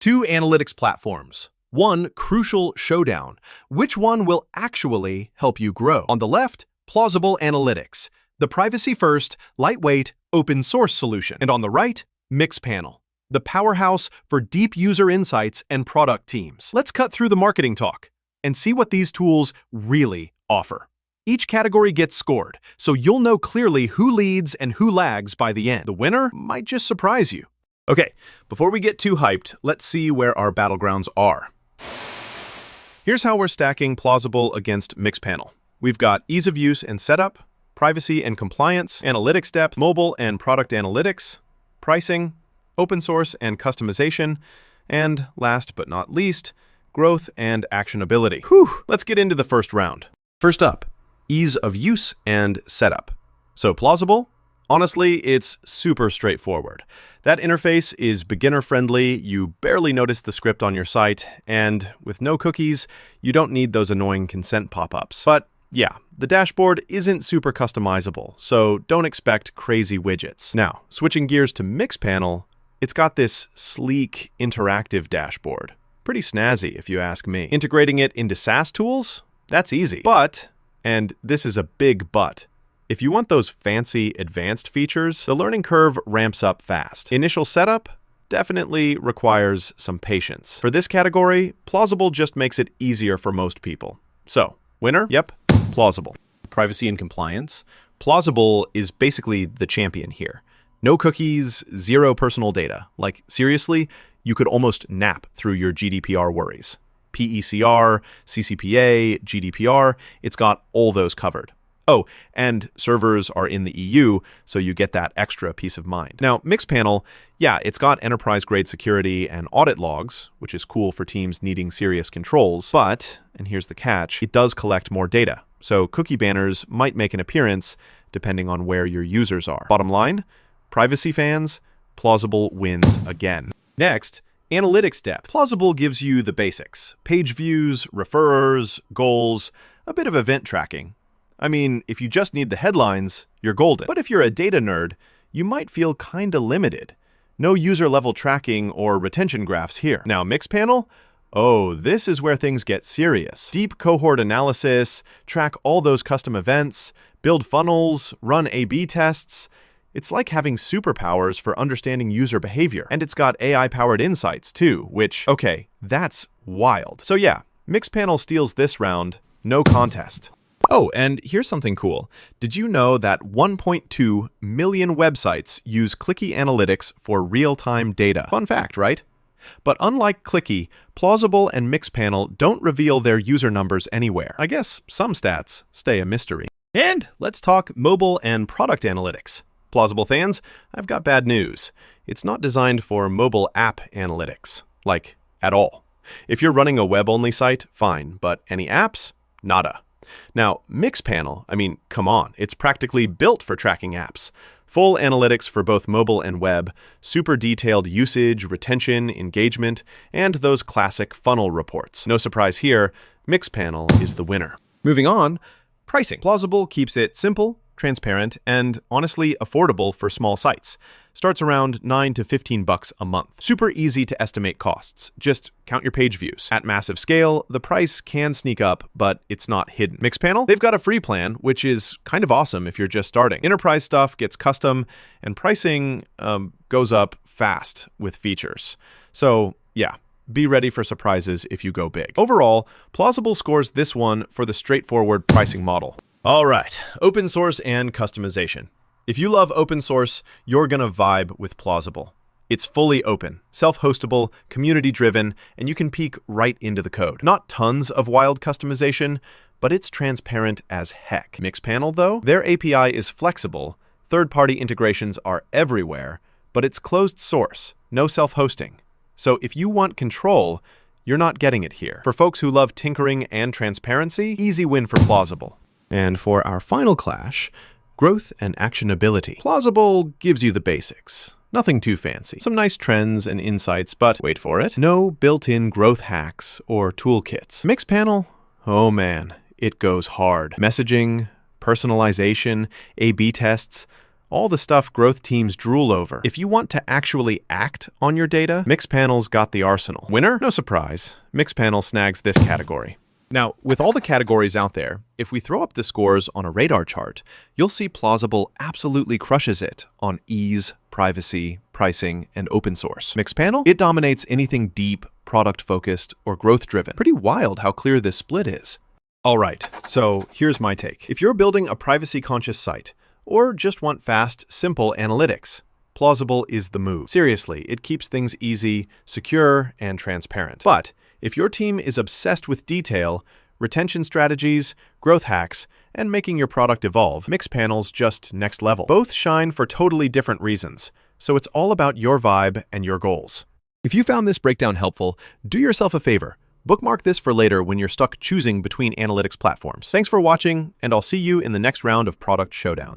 Two analytics platforms. One crucial showdown. Which one will actually help you grow? On the left, Plausible Analytics, the privacy-first, lightweight, open-source solution. And on the right, Mixpanel, the powerhouse for deep user insights and product teams. Let's cut through the marketing talk and see what these tools really offer. Each category gets scored, so you'll know clearly who leads and who lags by the end. The winner might just surprise you. Okay, before we get too hyped, let's see where our battlegrounds are. Here's how we're stacking Plausible against Mixpanel. We've got ease of use and setup, privacy and compliance, analytics depth, mobile and product analytics, pricing, open source and customization, and last but not least, growth and actionability. Let's get into the first round. First up, ease of use and setup. So Plausible, honestly, it's super straightforward. That interface is beginner-friendly, you barely notice the script on your site, and with no cookies, you don't need those annoying consent pop-ups. But yeah, the dashboard isn't super customizable, so don't expect crazy widgets. Now, switching gears to Mixpanel, it's got this sleek, interactive dashboard. Pretty snazzy, if you ask me. Integrating it into SaaS tools? That's easy. But, and this is a big but, if you want those fancy, advanced features, the learning curve ramps up fast. Initial setup definitely requires some patience. For this category, Plausible just makes it easier for most people. So, winner? Yep, Plausible. Privacy and compliance. Plausible is basically the champion here. No cookies, zero personal data. Like, seriously, you could almost nap through your GDPR worries. PECR, CCPA, GDPR, it's got all those covered. Oh, and servers are in the EU, so you get that extra peace of mind. Now, Mixpanel, yeah, it's got enterprise-grade security and audit logs, which is cool for teams needing serious controls, but, and here's the catch, it does collect more data. So cookie banners might make an appearance depending on where your users are. Bottom line, privacy fans, Plausible wins again. Next, analytics depth. Plausible gives you the basics. Page views, referrers, goals, a bit of event tracking. I mean, if you just need the headlines, you're golden. But if you're a data nerd, you might feel kinda limited. No user-level tracking or retention graphs here. Now, Mixpanel? Oh, this is where things get serious. Deep cohort analysis, track all those custom events, build funnels, run A/B tests. It's like having superpowers for understanding user behavior. And it's got AI-powered insights too, which, okay, that's wild. So yeah, Mixpanel steals this round, no contest. Oh, and here's something cool. Did you know that 1.2 million websites use Clicky Analytics for real-time data? Fun fact, right? But unlike Clicky, Plausible and Mixpanel don't reveal their user numbers anywhere. I guess some stats stay a mystery. And let's talk mobile and product analytics. Plausible fans, I've got bad news. It's not designed for mobile app analytics, like, at all. If you're running a web-only site, fine, but any apps? Nada. Now, Mixpanel, I mean, come on, it's practically built for tracking apps. Full analytics for both mobile and web, super detailed usage, retention, engagement, and those classic funnel reports. No surprise here, Mixpanel is the winner. Moving on, pricing. Plausible keeps it simple, transparent, and honestly affordable for small sites. Starts around $9 to $15 a month. Super easy to estimate costs. Just count your page views. At massive scale, the price can sneak up, but it's not hidden. Mixpanel, they've got a free plan, which is kind of awesome if you're just starting. Enterprise stuff gets custom, and pricing goes up fast with features. So yeah, be ready for surprises if you go big. Overall, Plausible scores this one for the straightforward pricing model. All right, open source and customization. If you love open source, you're gonna vibe with Plausible. It's fully open, self-hostable, community-driven, and you can peek right into the code. Not tons of wild customization, but it's transparent as heck. Mixpanel, though, their API is flexible, third-party integrations are everywhere, but it's closed source, no self-hosting. So if you want control, you're not getting it here. For folks who love tinkering and transparency, easy win for Plausible. And for our final clash, growth and actionability. Plausible gives you the basics. Nothing too fancy. Some nice trends and insights, but wait for it, no built-in growth hacks or toolkits. Mixpanel, oh man, it goes hard. Messaging, personalization, A/B tests, All the stuff growth teams drool over. If you want to actually act on your data, Mixpanel's got the arsenal. Winner? No surprise. Mixpanel snags this category. Now, with all the categories out there, if we throw up the scores on a radar chart, you'll see Plausible absolutely crushes it on ease, privacy, pricing, and open source. Mixpanel? It dominates anything deep, product-focused, or growth-driven. Pretty wild how clear this split is. All right, so here's my take. If you're building a privacy-conscious site, or just want fast, simple analytics, Plausible is the move. Seriously, it keeps things easy, secure, and transparent. But if your team is obsessed with detail, retention strategies, growth hacks, and making your product evolve, Mixpanel's just next level. Both shine for totally different reasons, so it's all about your vibe and your goals. If you found this breakdown helpful, do yourself a favor. Bookmark this for later when you're stuck choosing between analytics platforms. Thanks for watching, and I'll see you in the next round of product showdowns.